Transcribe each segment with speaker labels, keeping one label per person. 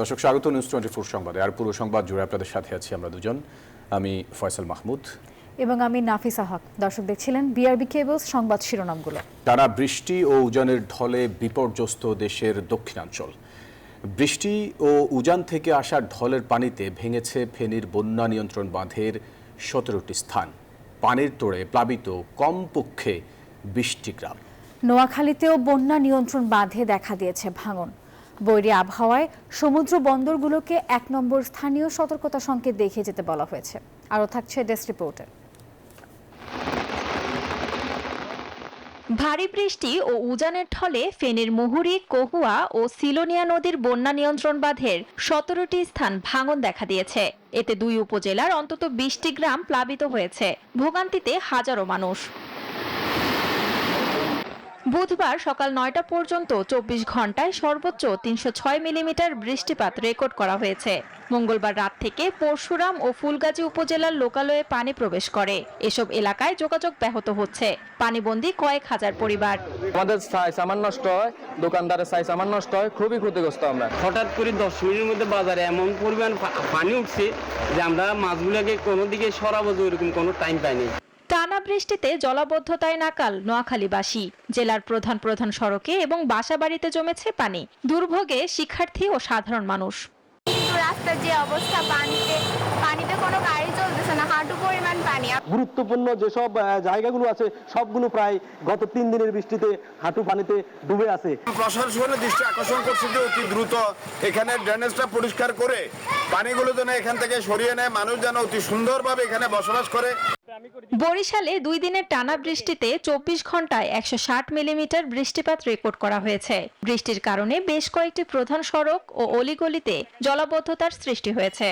Speaker 1: দর্শক স্বাগত নিউজ 24 সংবাদে। আর পুরো সংবাদ জুড়ে আপনাদের সাথে আছি আমরা দুজন, আমি ফয়সাল মাহমুদ
Speaker 2: এবং আমি নাফিসা হক। দর্শক দেখছিলেন বিআরবি কেবলস সংবাদ শিরোনামগুলো।
Speaker 1: টানা বৃষ্টি ও উজানের ঢলে বিপর্যস্ত দেশের দক্ষিণাঞ্চল। বৃষ্টি ও উজান থেকে আসা ঢলের পানিতে ভেঙেছে ফেনীর বন্যা নিয়ন্ত্রণ বাঁধের 17টি স্থান। পানির তোড়ে প্লাবিত কমপক্ষে 20টি গ্রাম।
Speaker 2: নোয়াখালীতেও বন্যা নিয়ন্ত্রণ বাঁধে দেখা দিয়েছে ভাঙন। বৈরী আবহাওয়ায় সমুদ্র বন্দরগুলোকে 1 নম্বর স্থানীয় সতর্কতা সংকেত দেখিয়ে যেতে বলা হয়েছে। আরও থাকছে ডেস্ক রিপোর্টে।
Speaker 3: ভারী বৃষ্টি ও উজানের ঢলে ফেনীর মুহুরী, কহুয়া ও সিলোনিয়া নদীর বন্যা নিয়ন্ত্রণ বাঁধের 17টি স্থান ভাঙন দেখা দিয়েছে। এতে 2 উপজেলার অন্তত 20টি গ্রাম প্লাবিত হয়েছে। ভোগান্তিতে হাজারো মানুষ। বুধবার সকাল 9টা পর্যন্ত 24 ঘন্টায় সর্বোচ্চ 306 মিলিমিটার বৃষ্টিপাত রেকর্ড করা হয়েছে। মঙ্গলবার রাত থেকে পরশুরাম ও ফুলগাজী উপজেলার লোকালয়ে পানি প্রবেশ করে। এসব এলাকায় যোগাযোগ ব্যাহত হচ্ছে। পানিবন্দী কয়েক হাজার পরিবার।
Speaker 4: আমাদের ছাই সামান নষ্ট হয়, দোকানদারের ছাই সামান নষ্ট হয়, খুবই ক্ষতিগ্রস্ত আমরা।
Speaker 5: হঠাৎ করে 10 মিনিটের মধ্যে বাজারে এমন পরিমাণ পানি উঠছে যে আমরা মাছগুলোকে কোনো দিকে সরাবো এরকম কোনো টাইম পাইনি।
Speaker 3: টানা বৃষ্টিতে জলাবদ্ধতায় নাকাল নোয়াখালীবাসী। জেলার প্রধান প্রধান সড়কে এবং বাসাবাড়িতে জমেছে পানি। দুর্ভোগে শিক্ষার্থী ও সাধারণ মানুষ।
Speaker 6: রাস্তার যে অবস্থা, পানিতে কোনো গাড়ি চলতেছে না, হাঁটু পরিমাণ পানি।
Speaker 7: গুরুত্বপূর্ণ যেসব জায়গাগুলো আছে সবগুলো প্রায় গত 3 দিনের বৃষ্টিতে হাঁটু পানিতে ডুবে আছে।
Speaker 8: প্রশাসনের দৃষ্টি আকর্ষণ করছে যে অতি দ্রুত এখানে ড্রেনেজটা পরিষ্কার করে পানিগুলো যেন এখান থেকে সরিয়ে নেয়, মানুষ যেন অতি সুন্দরভাবে এখানে বসবাস করে।
Speaker 3: বরিশালে 2 দিনের টানা বৃষ্টিতে 24 ঘন্টায় 160 মিলিমিটার বৃষ্টিপাত রেকর্ড করা হয়েছে। বৃষ্টির কারণে বেশ কয়েকটি প্রধান সড়ক ও অলিগলিতে জলাবদ্ধতার সৃষ্টি হয়েছে।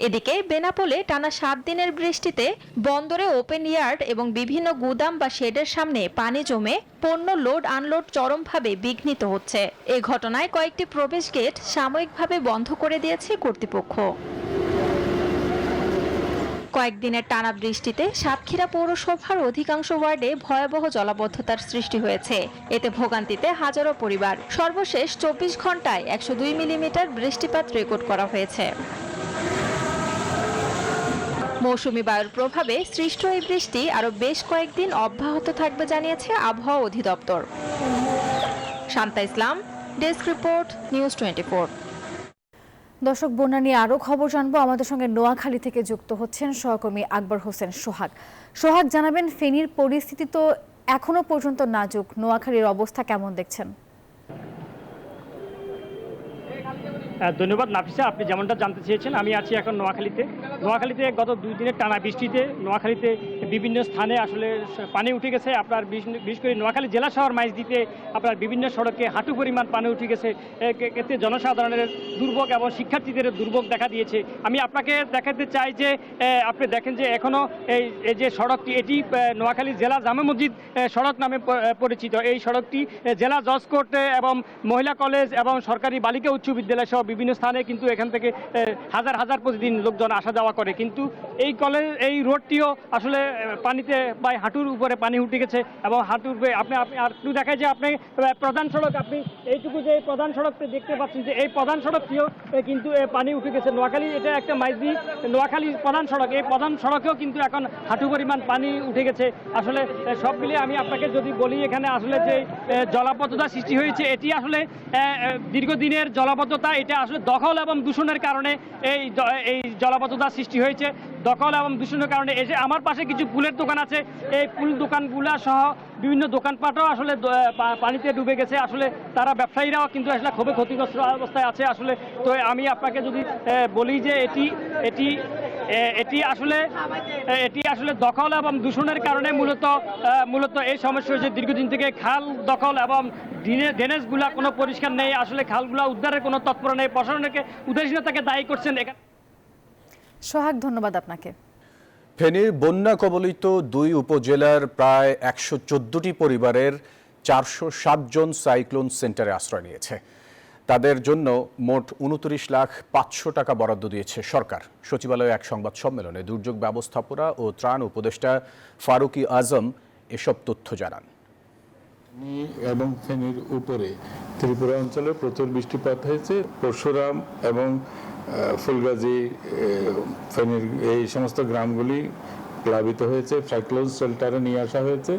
Speaker 3: এদিকে বেনাপোলে টানা 7 দিনের বৃষ্টিতে বন্দরে ওপেন ইয়ার্ড এবং বিভিন্ন গুদাম বা শেডের সামনে পানি জমে পণ্য লোড আনলোড চরমভাবে বিঘ্নিত হচ্ছে। এই ঘটনায় কয়েকটি প্রবেশ গেট সাময়িকভাবে বন্ধ করে দিয়েছে কর্তৃপক্ষ। কয়েকদিনের টানা বৃষ্টিতে সাতক্ষীরা পৌরসভার অধিকাংশ ওয়ার্ডে ভয়াবহ জলাবদ্ধতার সৃষ্টি হয়েছে। এতে ভোগান্তিতে হাজারো পরিবার। সর্বশেষ 24 ঘন্টায় 102 মিলিমিটার বৃষ্টিপাত রেকর্ড করা হয়েছে। মৌসুমী বায়ুর প্রভাবে সৃষ্ট এই বৃষ্টি আরও বেশ কয়েকদিন অব্যাহত থাকবে জানিয়েছে আবহাওয়া অধিদপ্তর। শান্তা ইসলাম, ডেস্ক রিপোর্ট, নিউজ 24।
Speaker 2: দর্শক, বন্যা নিয়ে আরও খবর জানবো। আমাদের সঙ্গে নোয়াখালী থেকে যুক্ত হচ্ছেন সহকর্মী আকবর হোসেন সোহাগ। সোহাগ, জানাবেন ফেনীর পরিস্থিতি তো এখনো পর্যন্ত নাজুক, নোয়াখালীর অবস্থা কেমন দেখছেন?
Speaker 9: ধন্যবাদ নাফিসা, আপনি যেমনটা জানতে চেয়েছেন, আমি আছি এখন নোয়াখালীতে। গত 2 দিনের টানা বৃষ্টিতে নোয়াখালীতে বিভিন্ন স্থানে আসলে পানি উঠে গেছে। আপনার বিশেষ করে নোয়াখালী জেলা শহর মাইজদিতে আপনার বিভিন্ন সড়কে হাঁটু পরিমাণ পানি উঠে গেছে। এতে জনসাধারণের দুর্ভোগ এবং শিক্ষার্থীদের দুর্ভোগ দেখা দিয়েছে। আমি আপনাকে দেখাতে চাই যে আপনি দেখেন যে এখনও এই যে সড়কটি, এটি নোয়াখালী জেলা জামে মসজিদ সড়ক নামে পরিচিত। এই সড়কটি জেলা জজ কোর্ট এবং মহিলা কলেজ এবং সরকারি বালিকা উচ্চ বিদ্যালয় সহ বিভিন্ন স্থানে কিন্তু এখান থেকে হাজার হাজার প্রতিদিন লোকজন আসা যাওয়া করে। কিন্তু এই রোডটিও আসলে পানিতে প্রায় হাঁটুর উপরে পানি উঠে গেছে এবং হাঁটুর আপনি আর একটু দেখায় যে আপনি প্রধান সড়ক, আপনি এইটুকু যে প্রধান সড়কটি দেখতে পাচ্ছেন যে এই প্রধান সড়কটিও কিন্তু পানি উঠে গেছে। নোয়াখালী এটা একটা মাইজি নোয়াখালী প্রধান সড়ক, এই প্রধান সড়কেও কিন্তু এখন হাঁটু পরিমাণ পানি উঠে গেছে। আসলে সব মিলিয়ে আমি আপনাকে যদি বলি, এখানে আসলে যে জলাবদ্ধতা সৃষ্টি হয়েছে, এটি আসলে দীর্ঘদিনের জলাবদ্ধতা। এটা আসলে দখল এবং দূষণের কারণে এই জলাবদ্ধতা সৃষ্টি হয়েছে। দখল এবং দূষণের কারণে এসে আমার পাশে কিছু ফুলের দোকান আছে, এই ফুল দোকানগুলা সহ বিভিন্ন দোকানপাটও আসলে পানিতে ডুবে গেছে। আসলে তারা ব্যবসায়ীরাও কিন্তু আসলে খুবই ক্ষতিগ্রস্ত অবস্থায় আছে। আসলে তো আমি আপনাকে যদি বলি যে এটি আসলে দখল এবং দূষণের কারণে মূলত এই সমস্যা হয়েছে। দীর্ঘদিন থেকে খাল দখল এবং ড্রেনেজগুলা কোনো পরিষ্কার নেই। আসলে খালগুলা উদ্ধারের কোনো তৎপরতা নেই। প্রশাসনকে উদাসীনতাকে দায়ী করছেন।
Speaker 2: সোহাগ, ধন্যবাদ আপনাকে।
Speaker 1: ফেনীর বন্যা কবলিত 2 উপজেলার প্রায় 114টি পরিবারের 407 জন সাইক্লোন সেন্টারে আশ্রয় নিয়েছে। তাদের জন্য মোট 29,500,000 টাকা বরাদ্দ দিয়েছে সরকার। সচিবালয়ে এক সংবাদ সম্মেলনে দুর্যোগ ব্যবস্থাপনা ও ত্রাণ উপদেষ্টা ফারুকি আজম এসব তথ্য জানান।
Speaker 10: এবং ফেনীর উপরে ত্রিপুরা অঞ্চলে প্রচুর বৃষ্টিপাত হয়েছে। পরশুরাম এবং ফুলগাজী, ফেনীর এই সমস্ত গ্রামগুলি প্লাবিত হয়েছে। সাইক্লোন শেল্টারে নিয়ে আসা হয়েছে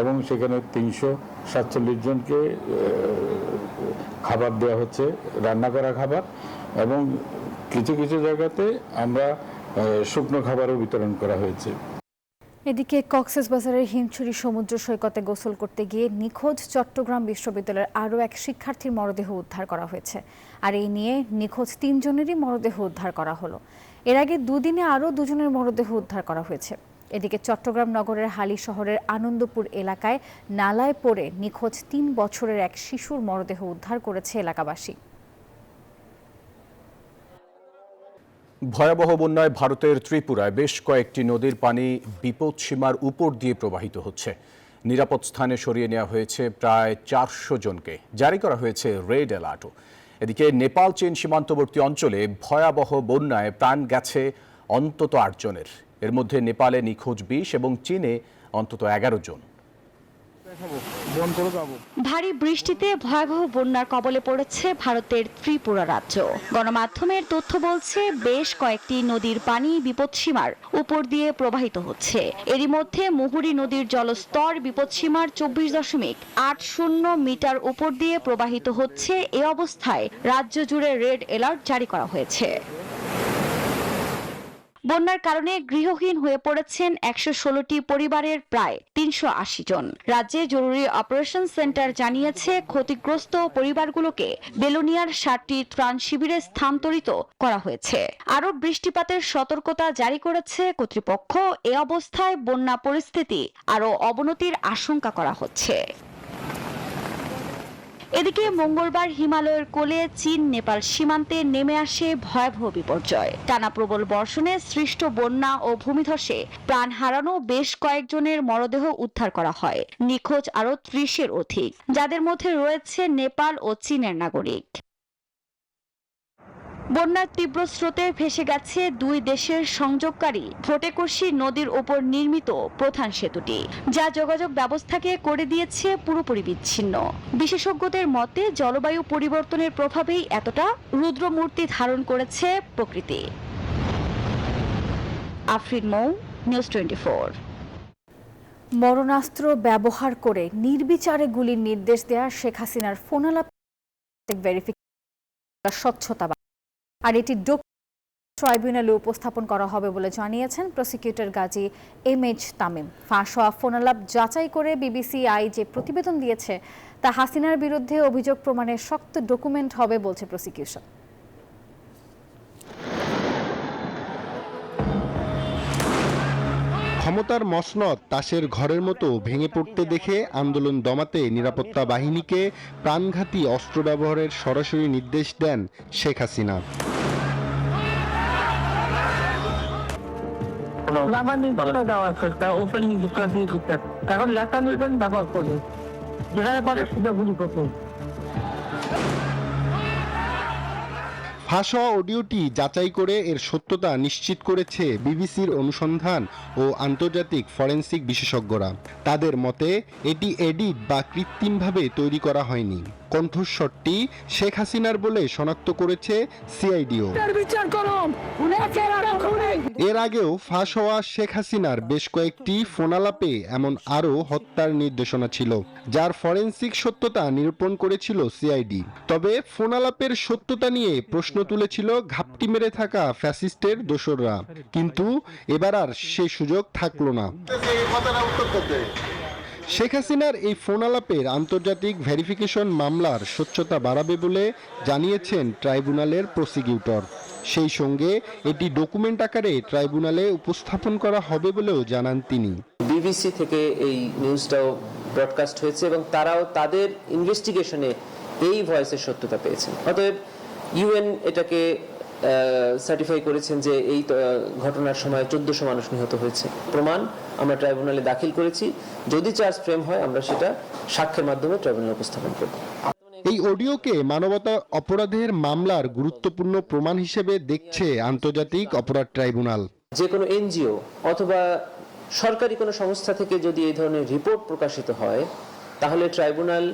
Speaker 10: এবং সেখানে 347 জনকে খাবার দেওয়া হচ্ছে, রান্না করা খাবার, এবং কিছু কিছু জায়গাতে আমরা শুকনো খাবারও বিতরণ করা হয়েছে।
Speaker 2: এদিকে কক্সবাজারের হিমছড়ি সমুদ্র সৈকতে গোসল করতে গিয়ে নিখোঁজ চট্টগ্রাম বিশ্ববিদ্যালয়ের আরও এক শিক্ষার্থীর মরদেহ উদ্ধার করা হয়েছে। আর এই নিয়ে নিখোঁজ 3 জনেরই মরদেহ উদ্ধার করা হলো। এর আগে দুদিনে আরও 2 জনের মরদেহ উদ্ধার করা হয়েছে। এদিকে চট্টগ্রাম নগরের হালি শহরের আনন্দপুর এলাকায় নালায় পড়ে নিখোঁজ 3 বছরের এক শিশুর মরদেহ উদ্ধার করেছে এলাকাবাসী।
Speaker 1: ভয়াবহ বন্যায় ভারতের ত্রিপুরায় বেশ কয়েকটি নদীর পানি বিপদসীমার উপর দিয়ে প্রবাহিত হচ্ছে। নিরাপদ স্থানে সরিয়ে নেওয়া হয়েছে প্রায় 400 জনকে। জারি করা হয়েছে রেড অ্যালার্টও। এদিকে নেপাল চীন সীমান্তবর্তী অঞ্চলে ভয়াবহ বন্যায় প্রাণ গেছে অন্তত 8 জনের। এর মধ্যে নেপালে নিখোঁজ 20 এবং চীনে অন্তত 11 জন।
Speaker 3: ভারী বৃষ্টিতে ভয়াবহ বন্যার কবলে পড়েছে ভারতের ত্রিপুরা রাজ্য। গণমাধ্যমের তথ্য বলছে বেশ কয়েকটি নদীর পানি বিপদসীমার উপর দিয়ে প্রবাহিত হচ্ছে। এরই মধ্যে মুহুরী নদীর জলস্তর বিপদসীমার 24.80 মিটার উপর দিয়ে প্রবাহিত হচ্ছে। এ অবস্থায় রাজ্য জুড়ে রেড অ্যালার্ট জারি করা হয়েছে। বন্যার কারণে গৃহহীন হয়ে পড়েছেন 116টি পরিবারের প্রায় 380 জন। রাজ্যে জরুরি অপারেশন সেন্টার জানিয়েছে ক্ষতিগ্রস্ত পরিবারগুলোকে বেলোনিয়ার 7টি ত্রাণ শিবিরে স্থানান্তরিত করা হয়েছে। আরও বৃষ্টিপাতের সতর্কতা জারি করেছে কর্তৃপক্ষ। এ অবস্থায় বন্যা পরিস্থিতি আরও অবনতির আশঙ্কা করা হচ্ছে। এদিকে মঙ্গলবার হিমালয়ের কোলে চীন নেপাল সীমান্তে নেমে আসে ভয়াবহ বিপর্যয়। টানা প্রবল বর্ষণে সৃষ্ট বন্যা ও ভূমিধসে প্রাণ হারানো বেশ কয়েকজনের মরদেহ উদ্ধার করা হয়। নিখোঁজ আরও 30-এর অধিক, যাদের মধ্যে রয়েছে নেপাল ও চীনের নাগরিক। বন্যার তীব্র স্রোতে ভেসে গেছে 2 দেশের সংযোগকারী ভোটেকশি নদীর উপর নির্মিত প্রধান সেতুটি, যা যোগাযোগ ব্যবস্থাকে করে দিয়েছে পুরোপুরি বিচ্ছিন্ন। বিশেষজ্ঞদের মতে জলবায়ু পরিবর্তনের প্রভাবেই এতটা রুদ্রমূর্তি ধারণ করেছে প্রকৃতি। আফরিন মৌ, নিউজ 24।
Speaker 2: মরণাস্ত্র ব্যবহার করে নির্বিচারে গুলির নির্দেশ দেয়া শেখ হাসিনার ফোনালাপ ভেরিফিকেশন স্বচ্ছতা, আর এটি ট্রাইব্যুনালে উপস্থাপন করা হবে বলে জানিয়েছেন প্রসিকিউটর গাজী এমএইচ তামিম। ফাঁস হওয়া ফোনালাপ যাচাই করে বিবিসিআই যে প্রতিবেদন দিয়েছে তা হাসিনার বিরুদ্ধে অভিযোগ প্রমাণের শক্ত ডকুমেন্ট হবে বলছে প্রসিকিউশন।
Speaker 11: ক্ষমতার মসনদ তাসের ঘরের মতো ভেঙে পড়তে দেখে আন্দোলন দমাতে নিরাপত্তা বাহিনীকে প্রাণঘাতী অস্ত্র ব্যবহারের সরাসরি নির্দেশ দেন শেখ হাসিনা। ফাঁস হওয়া অডিওটি যাচাই করে এর সত্যতা নিশ্চিত করেছে বিবিসির অনুসন্ধান ও আন্তর্জাতিক ফরেনসিক বিশেষজ্ঞরা। তাদের মতে এটি এডিট বা কৃত্রিমভাবে তৈরি করা হয়নি। কণ্ঠস্বরটি শেখ হাসিনার বলে শনাক্ত করেছে সিআইডিও। এর আগেও ফাঁস হওয়া শেখ হাসিনার বেশ কয়েকটি ফোনালাপে এমন আরও হত্যার নির্দেশনা ছিল, যার ফরেনসিক সত্যতা নিরূপণ করেছিল সিআইডি। তবে ফোনালাপের সত্যতা নিয়ে প্রশ্ন তুলেছিল ঘাপটি মেরে থাকা ফ্যাসিস্টের দোসররা, কিন্তু এবার আর সে সুযোগ থাকলো না। শেখ হাসিনার এই ফোনালাপের আন্তর্জাতিক ভেরিফিকেশন মামলার স্বচ্ছতা বাড়াবে বলে জানিয়েছেন ট্রাইব্যুনালের প্রসিকিউটর। সেই সঙ্গে এটি ডকুমেন্ট আকারে ট্রাইব্যুনালে উপস্থাপন করা হবে বলেও জানান তিনি।
Speaker 12: বিবিসি থেকে এই নিউজটাও ব্রডকাস্ট হয়েছে এবং তারাও তাদের ইনভেস্টিগেশনে এই ভয়েসের সত্যতা পেয়েছেন। অতএব ইউএন এটাকে সার্টিফাই করেছেন যে এই ঘটনার সময় 1400 মানুষ নিহত হয়েছে। প্রমাণ আমরা ট্রাইব্যুনালে দাখিল করেছি। যদি চার্জ ফ্রেম হয় আমরা সেটা সাক্ষ্যের মাধ্যমে ট্রাইব্যুনালে উপস্থাপন করব।
Speaker 11: এই অডিওকে মানবতা অপরাধের মামলার গুরুত্বপূর্ণ প্রমাণ হিসেবে দেখছে আন্তর্জাতিক অপরাধ ট্রাইব্যুনাল।
Speaker 12: যে কোনো এনজিও অথবা সরকারি কোনো সংস্থা থেকে যদি এই ধরনের রিপোর্ট প্রকাশিত হয় তাহলে ট্রাইব্যুনাল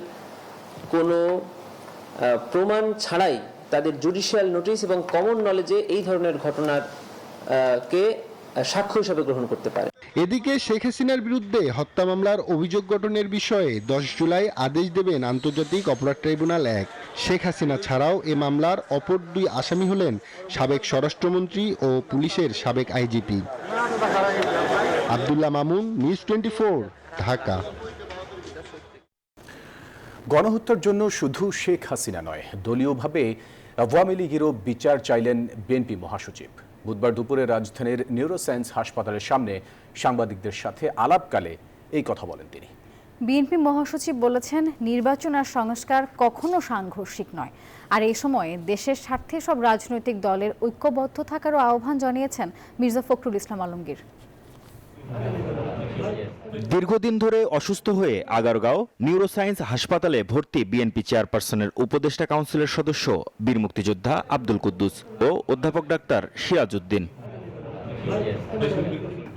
Speaker 12: কোনো প্রমাণ ছাড়াই তাদের জুডিশিয়াল নোটিশ এবং কমন নলেজে এই ধরনের ঘটনার কে সাক্ষ্য হিসাবে গ্রহণ করতে পারে।
Speaker 11: এদিকে শেখ হাসিনার বিরুদ্ধে হত্যা মামলার অভিযোগ গঠনের বিষয়ে 10 জুলাই আদেশ দেবেন আন্তর্জাতিক অপরাধ ট্রাইব্যুনাল 1। শেখ হাসিনা ছাড়াও এ মামলার অপর 2 আসামি হলেন সাবেক স্বরাষ্ট্রমন্ত্রী ও পুলিশের সাবেক আইজিপি। আব্দুল্লাহ মামুন, নিউজ 24, ঢাকা।
Speaker 1: গণহত্যার জন্য শুধু শেখ হাসিনা নয়, দলীয়ভাবে আওয়ামী লীগেরও বিচার চাইলেন বিএনপি মহাসচিব। বুধবার দুপুরে রাজধানীর নিউরোসায়েন্স হাসপাতালের সামনে সাংবাদিকদের সাথে আলাপকালে এই কথা বলেন তিনি।
Speaker 2: বিএনপি মহাসচিব বলেছেন, নির্বাচন আর সংস্কার কখনো সাংঘর্ষিক নয়, আর এই সময় দেশের স্বার্থে সব রাজনৈতিক দলের ঐক্যবদ্ধ থাকারও আহ্বান জানিয়েছেন মির্জা ফখরুল ইসলাম আলমগীর।
Speaker 13: দীর্ঘদিন ধরে অসুস্থ হয়ে আগারগাঁও নিউরোসায়েন্স হাসপাতালে ভর্তি বিএনপি চেয়ারপারসনের উপদেষ্টা কাউন্সিলের সদস্য বীর মুক্তিযোদ্ধা আব্দুল কুদ্দুস ও অধ্যাপক ডাক্তার সিরাজউদ্দিন।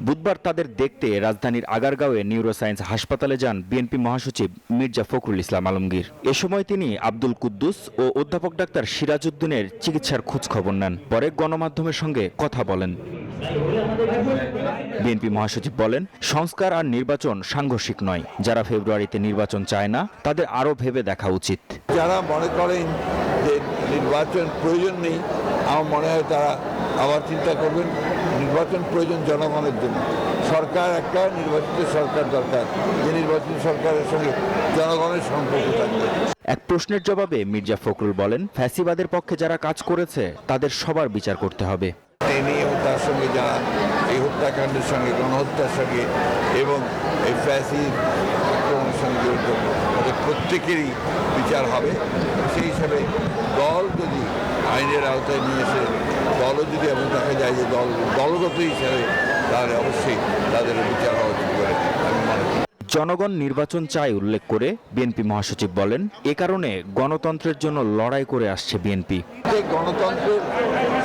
Speaker 13: বুধবার তাদের দেখতে রাজধানীর আগারগাঁওয়ে নিউরোসায়েন্স হাসপাতালে যান বিএনপি মহাসচিব মির্জা ফখরুল ইসলাম আলমগীর। এ সময় তিনি আব্দুল কুদ্দুস ও অধ্যাপক ডাক্তার সিরাজউদ্দিনের চিকিৎসার খোঁজ খবর নেন। পরে গণমাধ্যমের সঙ্গে কথা বলেন। বিএনপি মহাসচিব বলেন, সংস্কার আর নির্বাচন সাংঘর্ষিক নয়। যারা ফেব্রুয়ারিতে নির্বাচন চায় না, তাদের আরও ভেবে দেখা উচিত।
Speaker 14: যারা মনে করেন যে নির্বাচন প্রয়োজন নেই, আমার মনে হয় তারা আবার চিন্তা করবেন। নির্বাচন প্রয়োজন জনগণের জন্য। সরকার একটা নির্বাচিত সরকার দরকার, যে নির্বাচিত সরকারের সঙ্গে জনগণের সম্পর্ক থাকবে।
Speaker 13: এক প্রশ্নের জবাবে মির্জা ফখরুল বলেন, ফ্যাসিবাদের পক্ষে যারা কাজ করেছে তাদের সবার বিচার করতে হবে।
Speaker 14: তিনি ও তার সঙ্গে যারা এই হত্যাকাণ্ডের সঙ্গে, গণহত্যার সঙ্গে এবং এই ফ্যাসিড আক্রমণের সঙ্গে জড়িত, তাদের প্রত্যেকেরই বিচার হবে। সেই হিসাবে দল যদি আইনের আওতায় নিয়ে এসে দলও যদি এমন দেখা যায় যে দলগত হিসাবে, তাহলে অবশ্যই তাদের বিচার হওয়া উচিত বলে আমি মনে করি।
Speaker 13: জনগণ নির্বাচন চায় উল্লেখ করে বিএনপি মহাসচিব বলেন, এ কারণে গণতন্ত্রের জন্য লড়াই করে আসছে বিএনপি।
Speaker 14: গণতন্ত্রের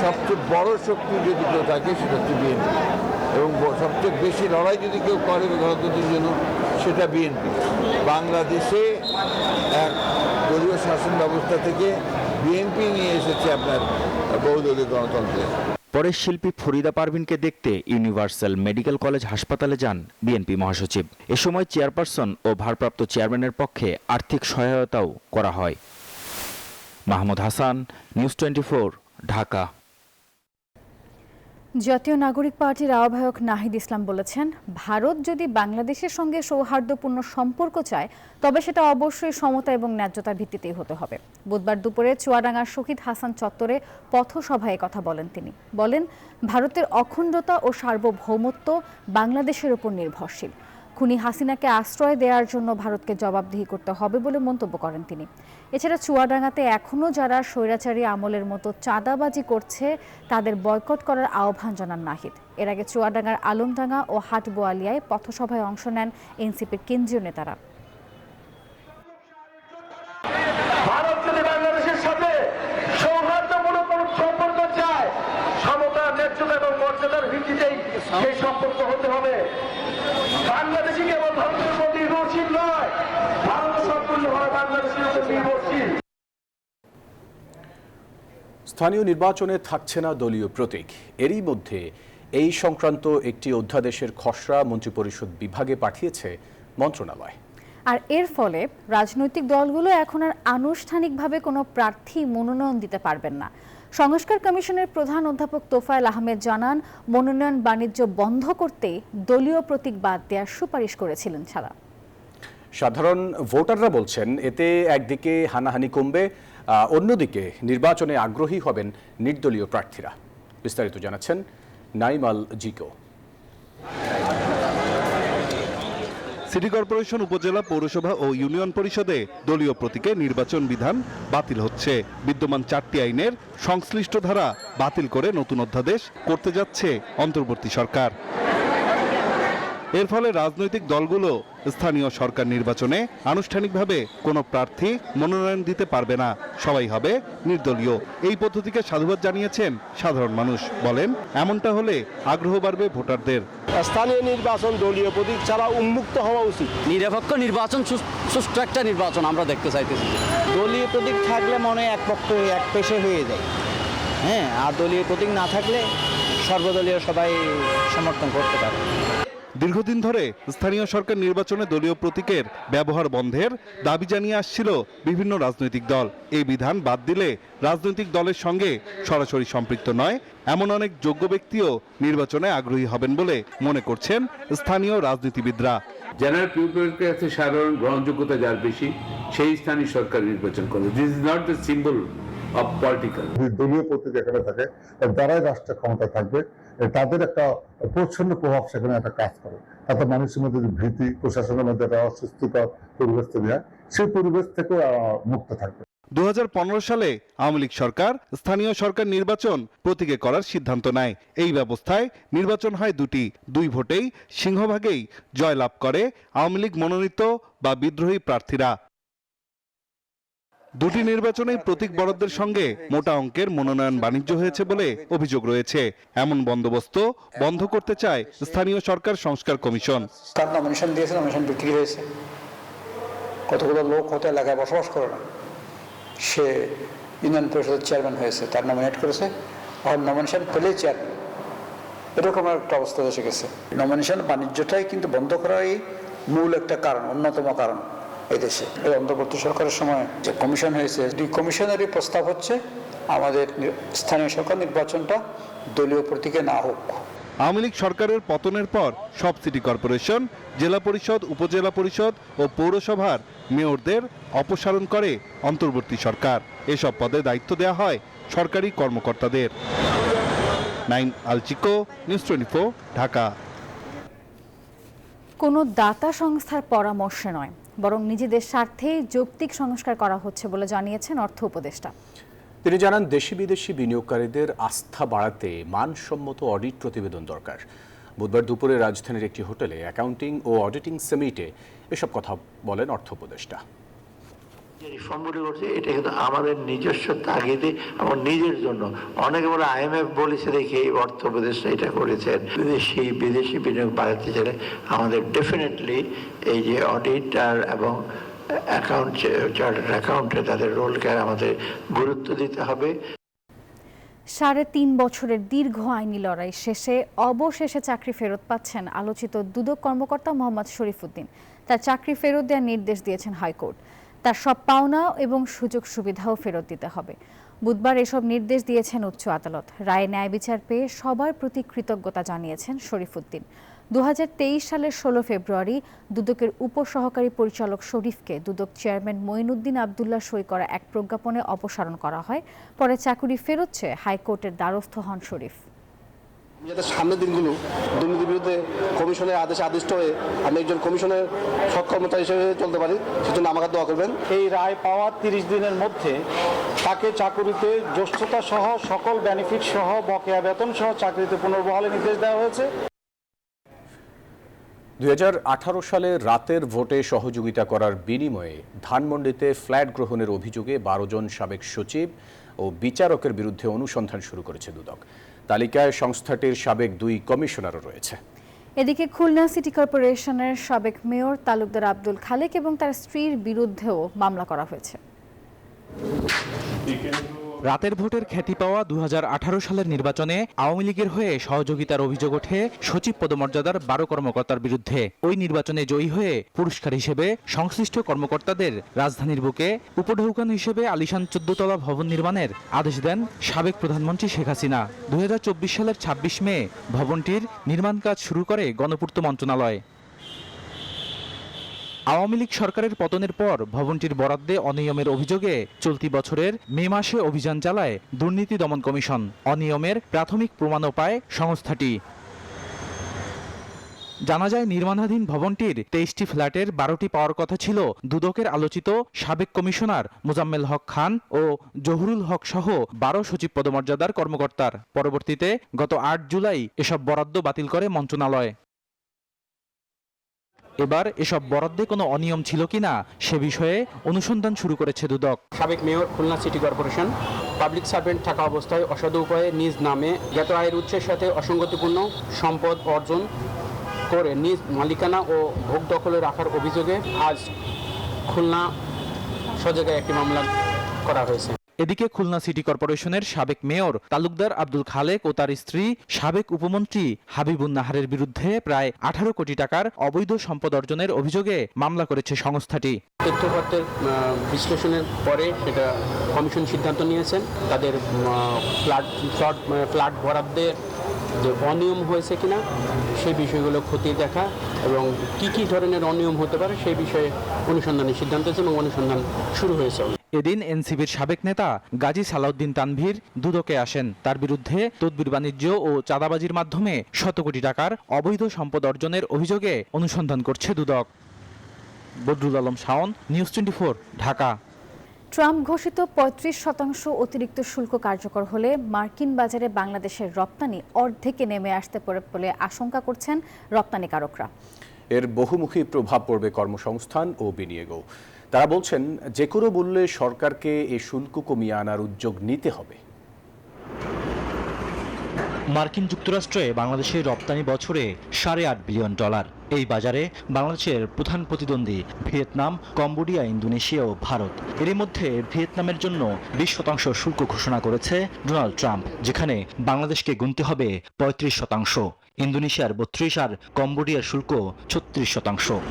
Speaker 14: সবচেয়ে বড় শক্তি যদি কেউ থাকে সেটা হচ্ছে বিএনপি, এবং সবচেয়ে বেশি লড়াই যদি কেউ করে গণতন্ত্রের জন্য সেটা বিএনপি। বাংলাদেশে এক দলীয় শাসন ব্যবস্থা থেকে বিএনপি নিয়ে এসেছে আপনার বহুদলীয় গণতন্ত্রে।
Speaker 13: পরে শিল্পী ফরিদা পারভিনকে দেখতে ইউনিভার্সাল মেডিকেল কলেজ হাসপাতালে যান বিএনপি মহাসচিব। এ সময় চেয়ারপারসন ও ভারপ্রাপ্ত চেয়ারম্যানের পক্ষে আর্থিক সহায়তাও করা হয়। মাহমুদ হাসান, নিউজ 24, ঢাকা।
Speaker 2: জাতীয় নাগরিক পার্টির আহ্বায়ক নাহিদ ইসলাম বলেছেন, ভারত যদি বাংলাদেশের সঙ্গে সৌহার্দ্যপূর্ণ সম্পর্ক চায়, তবে সেটা অবশ্যই সমতা এবং ন্যায্যতার ভিত্তিতেই হতে হবে। বুধবার দুপুরে চুয়াডাঙ্গার শহীদ হাসান চত্বরে পথসভায় কথা বলেন তিনি। বলেন, ভারতের অখণ্ডতা ও সার্বভৌমত্ব বাংলাদেশের উপর নির্ভরশীল। খুনি হাসিনাকে আশ্রয় দেওয়ার জন্য ভারতকে জবাবদিহি করতে হবে বলে মন্তব্য করেন তিনি। এছাড়া চুয়াডাঙ্গাতে এখনও যারা স্বৈরাচারী আমলের মতো চাঁদাবাজি করছে, তাদের বয়কট করার আহ্বান জানান নাহিদ। এর আগে চুয়াডাঙ্গার আলমডাঙ্গা ও হাটবোয়ালিয়ায় পথসভায় অংশ নেন এনসিপির কেন্দ্রীয় নেতারা।
Speaker 15: ভারত যদি বাংলাদেশের সাথে সৌহার্দ্যপূর্ণ সম্পর্ক চায়, সমতা, ন্যায্যতা এবং মর্যাদার ভিত্তিতেই সেই সম্পর্ক হতে হবে। বাংলাদেশি কেবল ভারতের উপর নির্ভরশীল নয়, ভারত সম্পূর্ণভাবে বাংলাদেশের উপর নির্ভরশীল।
Speaker 1: স্থানীয় নির্বাচনে থাকছে না দলীয় প্রতীক। এরই মধ্যে এই সংক্রান্ত একটি অধ্যাদেশের খসড়া মন্ত্রিপরিষদ বিভাগে পাঠিয়েছে মন্ত্রণালয়।
Speaker 2: আর এর ফলে রাজনৈতিক দলগুলো এখন আর আনুষ্ঠানিকভাবে কোনো প্রার্থী মনোনয়ন দিতে পারবেন না। সংস্কার কমিশনের প্রধান অধ্যাপক তোফায়েল আহমেদ জানান, মনোনয়ন বাণিজ্য বন্ধ করতে দলীয় প্রতীক বাদ দেওয়ার সুপারিশ করেছিলেন ছাড়া।
Speaker 1: সাধারণ ভোটাররা বলছেন, এতে একদিকে হানাহানি কমবে, অন্যদিকে নির্বাচনে আগ্রহী হবেন নির্দলীয় প্রার্থীরা। বিস্তারিত জানাচ্ছেন নাইমাল জিকো।
Speaker 16: সিটি কর্পোরেশন, উপজেলা, পৌরসভা ও ইউনিয়ন পরিষদে দলীয় প্রতীকে নির্বাচন বিধান বাতিল হচ্ছে। বিদ্যমান 4টি আইনের সংশ্লিষ্ট ধারা বাতিল করে নতুন অধ্যাদেশ করতে যাচ্ছে অন্তর্বর্তী সরকার। এর ফলে রাজনৈতিক দলগুলো স্থানীয় সরকার নির্বাচনে আনুষ্ঠানিকভাবে কোনো প্রার্থী মনোনয়ন দিতে পারবে না, সবাই হবে নির্দলীয়। এই পদ্ধতিকে সাধুবাদ জানিয়েছেন সাধারণ মানুষ, বলেন এমনটা হলে আগ্রহ বাড়বে ভোটারদের।
Speaker 7: স্থানীয় নির্বাচন দলীয় প্রতীক ছাড়া উন্মুক্ত হওয়া উচিত।
Speaker 17: নিরপেক্ষ নির্বাচন, সুষ্ঠু একটা নির্বাচন আমরা দেখতে চাইতেছি।
Speaker 18: দলীয় প্রতীক থাকলে মনে এক পক্ষ এক পেশে হয়ে যায়, হ্যাঁ, আর দলীয় প্রতীক না থাকলে সর্বদলীয় সবাই সমর্থন করতে পারে।
Speaker 16: দীর্ঘদিন ধরে স্থানীয় সরকার নির্বাচনে দলীয় প্রতীকের ব্যবহার বন্ধের দাবি জানিয়ে আসছিল বিভিন্ন রাজনৈতিক দল। এই বিধান বাদ দিলে রাজনৈতিক দলের সঙ্গে সরাসরি সম্পৃক্ত নয় এমন অনেক যোগ্য ব্যক্তিও নির্বাচনে আগ্রহী হবেন বলে মনে করছেন স্থানীয় রাজনীতিবিদরা।
Speaker 19: জেনারেল পিপলের কাছে সাধারণ গ্রহণযোগ্যতা যার বেশি, সেই স্থানীয় সরকার নির্বাচন করবে। This is not the symbol of political.
Speaker 20: দলীয় প্রতীক এখানে থাকে, যারাই রাষ্ট্র ক্ষমতা থাকবে তাদের একটা প্রচ্ছন্ন প্রভাব সেখানে একটা কাজ করে, তাতে মানুষের মধ্যে যে ভীতি, প্রশাসনের মধ্যে একটা অস্বস্তিকর পরিবেশ তৈরি হয়, সেই পরিবেশ থেকেও মুক্ত থাকবে।
Speaker 16: 2015 সালে আওয়ামী লীগ সরকার স্থানীয় সরকার নির্বাচন প্রতীকে করার সিদ্ধান্ত নেয়। এই ব্যবস্থায় নির্বাচন হয় দুই ভোটেই সিংহভাগেই জয়লাভ করে আওয়ামী লীগ মনোনীত বা বিদ্রোহী প্রার্থীরা। দুটি নির্বাচনেই প্রতীক বরাদ্দের সঙ্গে মোটা অঙ্কের মনোনয়ন বাণিজ্য হয়েছে বলে অভিযোগ রয়েছে। এমন বন্দোবস্ত বন্ধ করতে চায় স্থানীয় সরকার সংস্কার কমিশন।
Speaker 18: তার নমিনেশন দিয়েছে, নমিনেশন বিক্রি হয়েছে, কতগুলো লোক হয়তো এলাকায় বসবাস করে না, সে ইউনিয়ন পরিষদের চেয়ারম্যান হয়েছে, তার নমিনেট করেছে, আর নমিনেশন পেলেই চেয়ারম্যান, এরকম একটা অবস্থা এসে গেছে। নমিনেশন বাণিজ্যটাই কিন্তু বন্ধ করারই মূল একটা কারণ, অন্যতম কারণ এই দেশে। এই অন্তর্বর্তী সরকারের সময় যে কমিশন হয়েছে, দুই কমিশনেরই প্রস্তাব হচ্ছে আমাদের স্থানীয় সরকার নির্বাচনটা দলীয় প্রতীকে না হোক।
Speaker 16: আওয়ামী লীগ সরকারের পতনের পর সব সিটি কর্পোরেশন, জেলা পরিষদ, উপজেলা পরিষদ ও পৌরসভার মেয়রদের অপসারণ করে অন্তর্বর্তী সরকার। এসব পদে দায়িত্ব দেওয়া হয় সরকারি কর্মকর্তাদের। নাইম আলচিকো, নিউজ 24, ঢাকা।
Speaker 2: কোনো দাতা সংস্থার পরামর্শে নয়, বরং নিজেদের স্বার্থেই যৌক্তিক সংস্কার করা হচ্ছে বলে জানিয়েছেন অর্থ উপদেষ্টা।
Speaker 1: তিনি জানান, দেশি বিদেশি বিনিয়োগকারীদের আস্থা বাড়াতে মানসম্মত অডিট প্রতিবেদন দরকার। বুধবার দুপুরে রাজধানীর একটি হোটেলে অ্যাকাউন্টিং ও অডিটিং সামিটে এসব কথা বলেন অর্থ উপদেষ্টা।
Speaker 21: রিফর্মগুলি করছে, এটা কিন্তু আমাদের নিজস্ব তাগিদে আমার নিজের জন্য। অনেকে বলে IMF বলেছে দেখে এই অর্থ উপদেষ্টা এটা করেছেন। বিদেশি বিনিয়োগ বাড়াতে চাইলে আমাদের ডেফিনেটলি এই যে অডিটার এবং চার্টার্ড অ্যাকাউন্টে তাদের রোলকে আমাদের গুরুত্ব দিতে হবে।
Speaker 2: 3.5 বছরের দীর্ঘ আইনি লড়াই শেষে অবশেষে চাকরি ফেরত পাচ্ছেন আলোচিত দুদক কর্মকর্তা মোহাম্মদ শরীফুদ্দীন। তার চাকরি ফেরত দেওয়ার নির্দেশ দিয়েছেন হাইকোর্ট। তার সব পাওনা এবং সুযোগ সুবিধাও ফেরত দিতে হবে। বুধবার এসব নির্দেশ দিয়েছেন উচ্চ আদালত। রায়ে ন্যায় বিচার পেয়ে সবার প্রতি কৃতজ্ঞতা জানিয়েছেন শরীফুদ্দীন। 2023 সালের 16 ফেব্রুয়ারি দুদকের উপসহকারী পরিচালক শরীফকে দুদক চেয়ারম্যান মঈনুদ্দিন আবদুল্লাহ সই করা এক প্রজ্ঞাপনে অপসারণ করা হয়। পরে চাকুরি ফেরত চেয়ে হাইকোর্টের দ্বারস্থ হন শরীফ।
Speaker 7: যাতে সামনের দিনগুলো দুর্নীতির বিরুদ্ধে কমিশনের আদেশে আদিষ্ট হয়ে আমি একজন কমিশনের সৎকর্মচারী হিসেবে চলতে পারি, সেজন্য আমাকে দোয়া করবেন।
Speaker 18: এই রায় পাওয়ার 30 দিনের মধ্যে তাকে চাকরিতে জ্যেষ্ঠতা সহ সকল বেনিফিট সহ বকেয়া বেতন সহ চাকরিতে পুনর্বহালের নির্দেশ দেওয়া হয়েছে।
Speaker 1: 2018 সালে রাতের ভোটে সহযোগিতা করার বিনিময়ে ধানমন্ডিতে ফ্ল্যাট গ্রহণের অভিযোগে 12 জন সাবেক সচিব ও বিচারকের বিরুদ্ধে অনুসন্ধান শুরু করেছে দুদক। তালিকায় সংস্থাটির সাবেক 2 কমিশনারও রয়েছে।
Speaker 2: এদিকে খুলনা সিটি কর্পোরেশনের সাবেক মেয়র তালুকদার আব্দুল খালেক এবং তার স্ত্রীর বিরুদ্ধেও মামলা করা হয়েছে।
Speaker 13: রাতের ভোটের খ্যাতি পাওয়া 2018 সালের নির্বাচনে আওয়ামী লীগের হয়ে সহযোগিতার অভিযোগ ওঠে সচিব পদমর্যাদার 12 কর্মকর্তার বিরুদ্ধে। ওই নির্বাচনে জয়ী হয়ে পুরস্কার হিসেবে সংশ্লিষ্ট কর্মকর্তাদের রাজধানীর বুকে উপঢৌকন হিসেবে আলিশান 14 তলা ভবন নির্মাণের আদেশ দেন সাবেক প্রধানমন্ত্রী শেখ হাসিনা। 2024 সালের 26 মে ভবনটির নির্মাণ কাজ শুরু করে গণপূর্ত মন্ত্রণালয়। আওয়ামী লীগ সরকারের পতনের পর ভবনটির বরাদ্দে অনিয়মের অভিযোগে চলতি বছরের মে মাসে অভিযান চালায় দুর্নীতি দমন কমিশন। অনিয়মের প্রাথমিক প্রমাণও পায় সংস্থাটি। জানা যায়, নির্মাণাধীন ভবনটির 23টি ফ্ল্যাটের 12টি পাওয়ার কথা ছিল দুদকের আলোচিত সাবেক কমিশনার মোজাম্মেল হক খান ও জহুরুল হক সহ 12 সচিব পদমর্যাদার কর্মকর্তার। পরবর্তীতে গত 8 জুলাই এসব বরাদ্দ বাতিল করে মন্ত্রণালয়। এবার এসব বরাদ্দে কোনো অনিয়ম ছিল কিনা সে বিষয়ে অনুসন্ধান শুরু করেছে দুদক।
Speaker 4: সাবেক mayor Khulna city corporation public servant থাকা অবস্থায় অসাধু উপায়ে নিজ নামে জ্ঞাত আয়ের উৎসের সাথে অসঙ্গতিপূর্ণ সম্পদ অর্জন করে নিজ মালিকানা ও ভোগ দখলে রাখার অভিযোগে আজ খুলনা সজাগায় একটি মামলা করা হয়েছে।
Speaker 13: এদিকে খুলনা সিটি কর্পোরেশনের সাবেক মেয়র তালুকদার আব্দুল খালেক ও তার স্ত্রী সাবেক উপমন্ত্রী হাবিবুন নাহারের বিরুদ্ধে প্রায় 18 কোটি টাকার অবৈধ সম্পদ অর্জনের অভিযোগে মামলা করেছে সংস্থাটি।
Speaker 4: তথ্যপত্রের বিশ্লেষণের পরে সেটা কমিশন সিদ্ধান্ত নিয়েছেন তাদের ফ্ল্যাট বরাদ্দের যে অনিয়ম হয়েছে কিনা সেই বিষয়গুলো খতিয়ে দেখা এবং কি ধরনের অনিয়ম হতে পারে সেই বিষয়ে অনুসন্ধানের সিদ্ধান্ত হয়েছে এবং অনুসন্ধান শুরু হয়েছে।
Speaker 13: এদিন এনসিপির সাবেক নেতা গাজী সালাউদ্দিন তানভীর দুদকে আসেন। তার বিরুদ্ধে তদবির বাণিজ্য ও চাঁদাবাজির মাধ্যমে শত কোটি টাকার অবৈধ সম্পদ অর্জনের অভিযোগে অনুসন্ধান করছে দুদক। বদরুল আলম শাওন, নিউজ 24, ঢাকা।
Speaker 2: ট্রাম্প ঘোষিত 35% অতিরিক্ত শুল্ক কার্যকর হলে মার্কিন বাজারে বাংলাদেশের রপ্তানি অর্ধেকে নেমে আসতে পারে বলে আশঙ্কা করছেন রপ্তানিকারকরা।
Speaker 1: এর বহুমুখী প্রভাব পড়বে কর্মসংস্থান ও বিনিয়োগেও। তারা বলছেন, যে কোনো মূল্যে সরকারকে এই শুল্ক কমিয়ে আনার উদ্যোগ নিতে হবে।
Speaker 13: মার্কিন যুক্তরাষ্ট্রে বাংলাদেশের রপ্তানি বছরে $8.5 বিলিয়ন। এই বাজারে বাংলাদেশের প্রধান প্রতিদ্বন্দ্বী ভিয়েতনাম, কম্বোডিয়া, ইন্দোনেশিয়া ও ভারত। এর মধ্যে ভিয়েতনামের জন্য 20% শুল্ক ঘোষণা করেছে ডোনাল্ড ট্রাম্প, যেখানে বাংলাদেশকে গুনতে হবে 35%, ইন্দোনেশিয়ার 32% আর কম্বোডিয়ার শুল্ক 36%।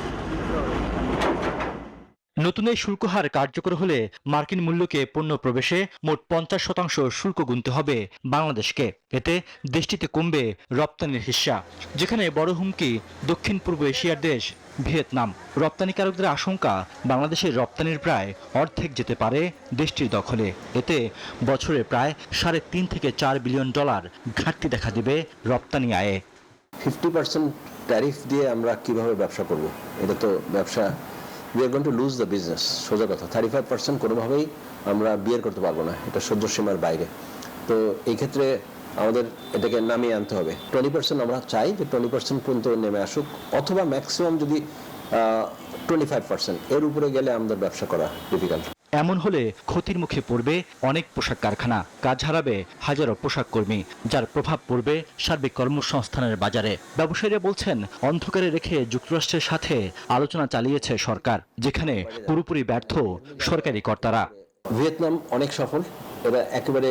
Speaker 13: নতুন এই শুল্ক হার কার্যকর হলে মার্কিন মূল্যকে পণ্য প্রবেশে মোট 50% শুল্ক গুনতে হবে বাংলাদেশকে। এতে দেশটিতে কমবে রপ্তানির হিস্সা, যেখানে বড় হুমকি দক্ষিণ পূর্ব এশিয়ার দেশ ভিয়েতনাম। রপ্তানিকারকদের আশঙ্কা, বাংলাদেশের রপ্তানির প্রায় অর্ধেক যেতে পারে দেশটির দখলে। এতে বছরে প্রায় $3.5 থেকে $4 বিলিয়ন ঘাটতি দেখা দেবে রপ্তানি আয়ে।
Speaker 22: 50% ট্যারিফ দিয়ে আমরা কিভাবে ব্যবসা করব? এটা তো ব্যবসা, we are going to lose the business, সোজা কথা। 35% কোনোভাবেই আমরা বিয়ার করতে পারবো না, এটা সহ্য সীমার বাইরে। তো এই ক্ষেত্রে আমাদের এটাকে নামিয়ে আনতে হবে। 20% আমরা চাই যে 20% পর্যন্ত নেমে আসুক, অথবা ম্যাক্সিমাম যদি 25%, এর উপরে গেলে আমাদের ব্যবসা করা ডিফিকাল্ট।
Speaker 13: এমন হলে ক্ষতির মুখে পড়বে অনেক পোশাক কারখানা, কাজ হারাবে হাজারো পোশাক কর্মী, যার প্রভাব পড়বে সার্বিক কর্মসংস্থানের বাজারে। ব্যবসায়ীরা বলছেন, অন্ধকারে রেখে যুক্তরাষ্ট্রের সাথে আলোচনা চালিয়েছে সরকার, যেখানে পুরোপুরি ব্যর্থ সরকারি কর্তারা।
Speaker 22: ভিয়েতনাম অনেক সফল, এরা একেবারে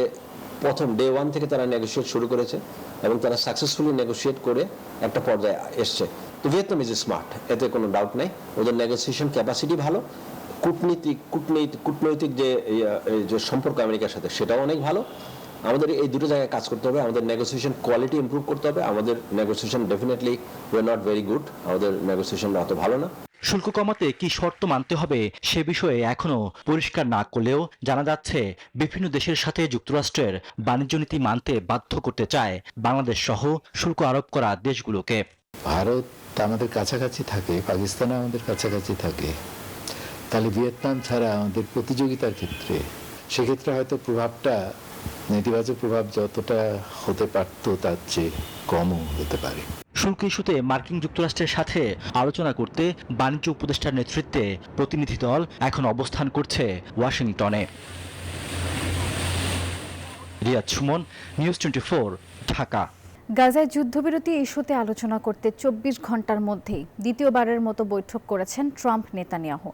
Speaker 22: প্রথম ডে 1 থেকে তারা নেগোসিয়েট শুরু করেছে এবং তারা সাকসেসফুলি নেগোসিয়েট করে একটা পর্যায়ে এসছে। তো ভিয়েতনাম ইজ স্মার্ট, এতে কোনো ডাউট নাই। ওদের নেগোসিয়েশন ক্যাপাসিটি ভালো, কূটনৈতিক যে সম্পর্ক আমেরিকার সাথে সেটাও অনেক ভালো। আমাদের এই দুটো জায়গায় কাজ করতে হবে। আমাদের নেগোসিয়েশন কোয়ালিটি ইমপ্রুভ করতে হবে। আমাদের negotiation definitely we are not very good, আমাদের নেগোসিয়েশন অত ভালো না।
Speaker 13: শুল্ক কমাতে কি শর্ত মানতে হবে সে বিষয়ে এখনো পরিষ্কার না করলেও জানা যাচ্ছে, বিভিন্ন দেশের সাথে যুক্তরাষ্ট্রের বাণিজ্য নীতি মানতে বাধ্য করতে চায় বাংলাদেশ সহ শুল্ক আরোপ করা দেশগুলোকে।
Speaker 23: ভারত আমাদের কাছাকাছি থাকে, পাকিস্তান আমাদের কাছাকাছি থাকে, তাহলে ভিয়েতনাম ছাড়া আমাদের প্রতিযোগিতার ক্ষেত্রে সেক্ষেত্রে হয়তো প্রভাবটা, নেতিবাচক প্রভাব যতটা হতে পারত তার চেয়ে কমও হতে পারে।
Speaker 13: শুল্ক ইস্যুতে মার্কিন যুক্তরাষ্ট্রের সাথে আলোচনা করতে বাণিজ্য উপদেষ্টার নেতৃত্বে প্রতিনিধি দল এখন অবস্থান করছে ওয়াশিংটনে। রিয়াদ সুমন, নিউজ 24, ঢাকা।
Speaker 2: গাজায় যুদ্ধবিরতি ইস্যুতে আলোচনা করতে 24 ঘন্টার মধ্যেই দ্বিতীয়বারের মতো বৈঠক করেছেন ট্রাম্প নেতানিয়াহু।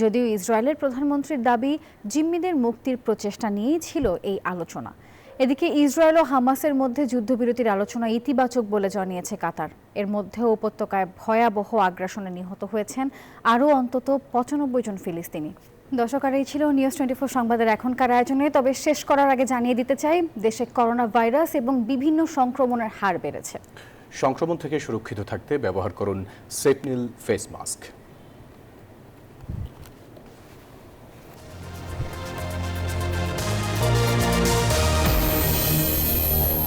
Speaker 2: যদিও ইসরায়েলের প্রধানমন্ত্রীর দাবি, জিম্মিদের মুক্তির প্রচেষ্টা নিয়েই ছিল এই আলোচনা। এদিকে ইসরায়েল ও হামাসের মধ্যে যুদ্ধবিরতির আলোচনা ইতিবাচক বলে জানিয়েছে কাতার। এর মধ্যেও উপত্যকায় ভয়াবহ আগ্রাসনে নিহত হয়েছেন আরও অন্তত 95 জন ফিলিস্তিনি। দর্শক, আর এই ছিল নিউজ 24 সংবাদের এখনকার আয়োজনে। তবে শেষ করার আগে জানিয়ে দিতে চাই, দেশে করোনা ভাইরাস এবং বিভিন্ন সংক্রমণের হার বেড়েছে।
Speaker 1: সংক্রমণ থেকে সুরক্ষিত থাকতে ব্যবহার করুন সেফনিল ফেস মাস্ক।